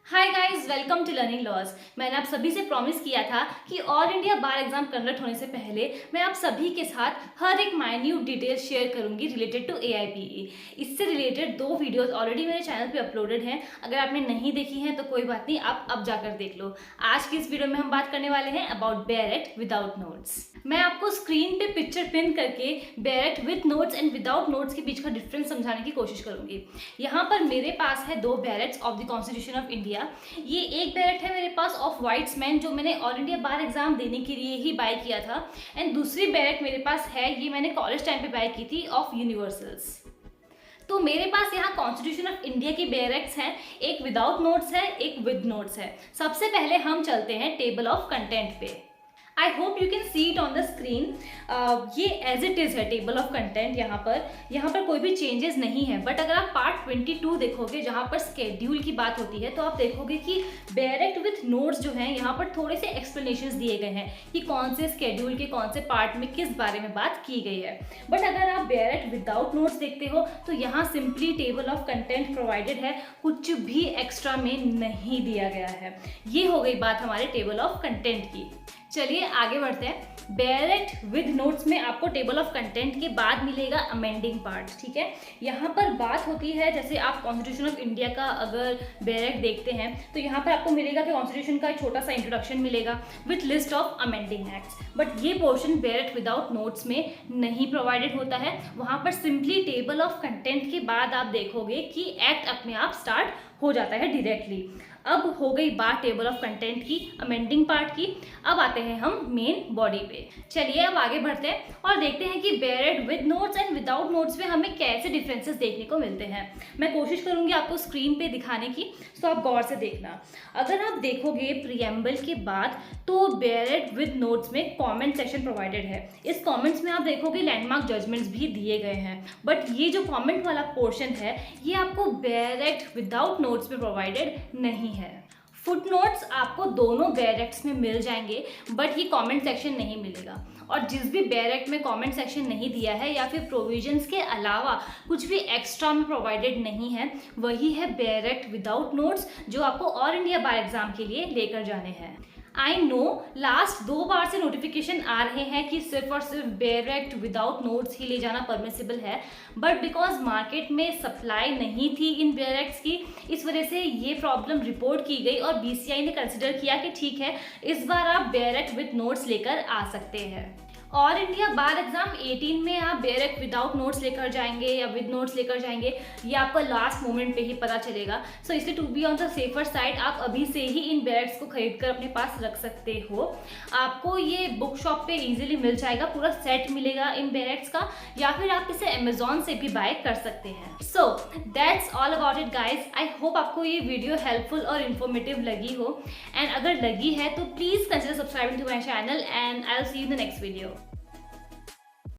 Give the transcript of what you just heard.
Hi guys, welcome to learning laws. मैंने आप सभी से प्रॉमिस किया था कि all India bar exam conduct होने से पहले मैं आप सभी के साथ हर एक माइन्यूट डिटेल शेयर करूंगी रिलेटेड टू एआईपीई। इससे रिलेटेड 2 वीडियोस ऑलरेडी मेरे चैनल पे अपलोडेड हैं। अगर आपने नहीं देखी हैं तो कोई बात नहीं, आप अब जाकर देख लो। आज की इस वीडियो में हम बात करने वाले हैं अबाउट बेयरेक्ट विदाउट नोट्स। मैं आपको स्क्रीन पे पिक्चर पिन करके bare act with notes and without notes के बीच का डिफरेंस समझाने की कोशिश करूंगी। यहाँ पर मेरे पास है 2 bare acts of the constitution of India. ये एक बैरेट है मेरे पास ऑफ वाइट्समैन, जो मैंने ऑल इंडिया बार एग्जाम देने के लिए ही बाय किया था। एंड दूसरी बैरेट मेरे पास है, ये मैंने कॉलेज टाइम पे बाय की थी, ऑफ यूनिवर्सल्स। तो मेरे पास यहाँ कॉन्स्टिट्यूशन ऑफ इंडिया की बैरेक्ट्स हैं, एक विदाउट नोट्स है, एक विद नोट्स है। सबसे पहले हम चलते हैं टेबल ऑफ कंटेंट पे। I hope you can see it on the screen. ये एज इट इज़ है टेबल ऑफ कंटेंट। यहाँ पर कोई भी चेंजेस नहीं है। बट अगर आप पार्ट 22 देखोगे, जहाँ पर स्केड्यूल की बात होती है, तो आप देखोगे कि बेयरेक्ट विथ नोट्स जो हैं, यहाँ पर थोड़े से एक्सप्लेनेशंस दिए गए हैं कि कौन से स्केड्यूल के कौन से पार्ट में किस बारे में बात की गई है। बट अगर आप बेयरेक्ट विदाउट नोट्स देखते हो तो यहाँ simply table of content provided है, कुछ भी एक्स्ट्रा में नहीं दिया गया है। ये हो गई बात हमारे टेबल ऑफ कंटेंट की। चलिए आगे बढ़ते हैं। बेयरेक्ट विद नोट्स में आपको टेबल ऑफ कंटेंट के बाद मिलेगा अमेंडिंग पार्ट। ठीक है, यहाँ पर बात होती है, जैसे आप कॉन्स्टिट्यूशन ऑफ इंडिया का अगर बेयरेक्ट देखते हैं तो यहाँ पर आपको मिलेगा कि कॉन्स्टिट्यूशन का एक छोटा सा इंट्रोडक्शन मिलेगा with list of amending acts. But ये पोर्शन बेयरेक्ट विदाउट नोट्स में नहीं प्रोवाइडेड होता है। वहाँ पर सिंपली टेबल ऑफ कंटेंट के बाद आप देखोगे कि एक्ट अपने आप स्टार्ट हो जाता है डायरेक्टली। अब हो गई बात टेबल ऑफ कंटेंट की, अमेंडिंग पार्ट की। अब आते हैं हम मेन बॉडी पे। चलिए अब आगे बढ़ते हैं और देखते हैं कि bare act with notes and without notes में हमें कैसे डिफरेंसेस देखने को मिलते हैं। मैं कोशिश करूंगी आपको स्क्रीन पे दिखाने की, तो आप गौर से देखना। अगर आप देखोगे प्रीएम्बल के बाद, तो बेयरेक्ट विद नोट्स में कॉमेंट सेक्शन प्रोवाइडेड है। इस कॉमेंट्स में आप देखोगे लैंडमार्क जजमेंट्स भी दिए गए हैं। बट ये जो कॉमेंट वाला पोर्शन है, ये आपको बेयरेक्ट विदाउट नोट्स में प्रोवाइडेड नहीं है। फुट नोट्स आपको दोनों बेयरेक्ट्स में मिल जाएंगे, बट ये कमेंट सेक्शन नहीं मिलेगा। और जिस भी बेयरेक्ट में कमेंट सेक्शन नहीं दिया है या फिर प्रोविजंस के अलावा कुछ भी एक्स्ट्रा में प्रोवाइडेड नहीं है, वही है बेयरेक्ट विदाउट नोट्स, जो आपको ऑल इंडिया बार एग्जाम के लिए लेकर जाने हैं। आई नो लास्ट 2 बार से नोटिफिकेशन आ रहे हैं कि सिर्फ और सिर्फ बेयरेक्ट विदाउट नोट्स ही ले जाना परमिसिबल है, बट बिकॉज मार्केट में सप्लाई नहीं थी इन बेयरेक्ट्स की, इस वजह से ये प्रॉब्लम रिपोर्ट की गई और बीसीआई ने कंसिडर किया कि ठीक है, इस बार आप बेयरेक्ट विद नोट्स लेकर आ सकते हैं। ऑल इंडिया बार एग्जाम 18 में आप बेयरेक्ट विदाउट नोट्स लेकर जाएंगे या विद नोट्स लेकर जाएंगे, ये आपका लास्ट मोमेंट पे ही पता चलेगा। सो इसलिए to be on the safer side, आप अभी से ही इन बेयरेक्ट्स को खरीद कर अपने पास रख सकते हो। आपको ये बुक शॉप पे इजीली मिल जाएगा, पूरा सेट मिलेगा इन बेयरेक्ट्स का, या फिर आप इसे अमेजोन से भी बाय कर सकते हैं। So that's all about it guys. I hope आपको ये वीडियो हेल्पफुल और इन्फॉर्मेटिव लगी हो, एंड अगर लगी है तो please consider subscribing to my channel, and I will see you in the next video.